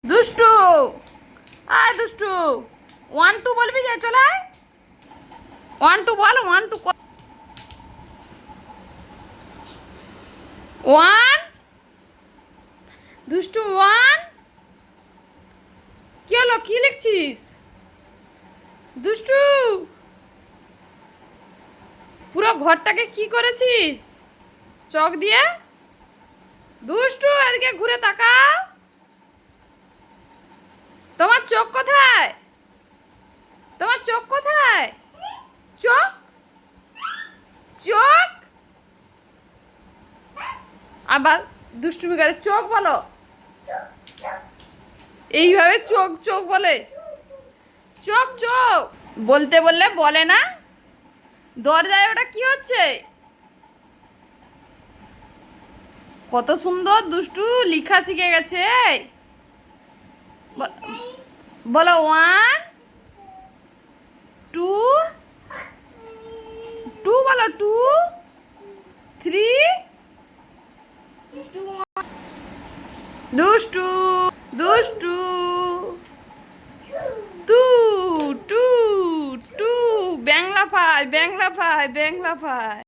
দুষ্টু, আয় দুষ্টু, 1 2 বলবি যে চলে আয়। 1 2 বল, 1 2 1। দুষ্টু 1। কি হলো, কি লিখছিস? দুষ্টু, পুরো ঘরটাকে কি করেছিস চক দিয়ে? দুষ্টু, এদিকে ঘুরে তাকাও। তোমার চোখ কোথায়? তোমার চোখ কোথায়? চোখ, চোখ। আবার দুষ্টুমি করে চোখ বলো। এইভাবে চোখ চোখ বলে। চোখ চোখ বলতে বললে বলে না। দরজায় ওটা কি হচ্ছে? কত সুন্দর দুষ্টু লিখা শিখে গেছে। বলো 1 2 2 বলো 2 3। দুষ্টু, দুষ্টু, টু টু টু, ব্যাংলা ফাই ব্যাংলা ফাই ব্যাংলা ফাই।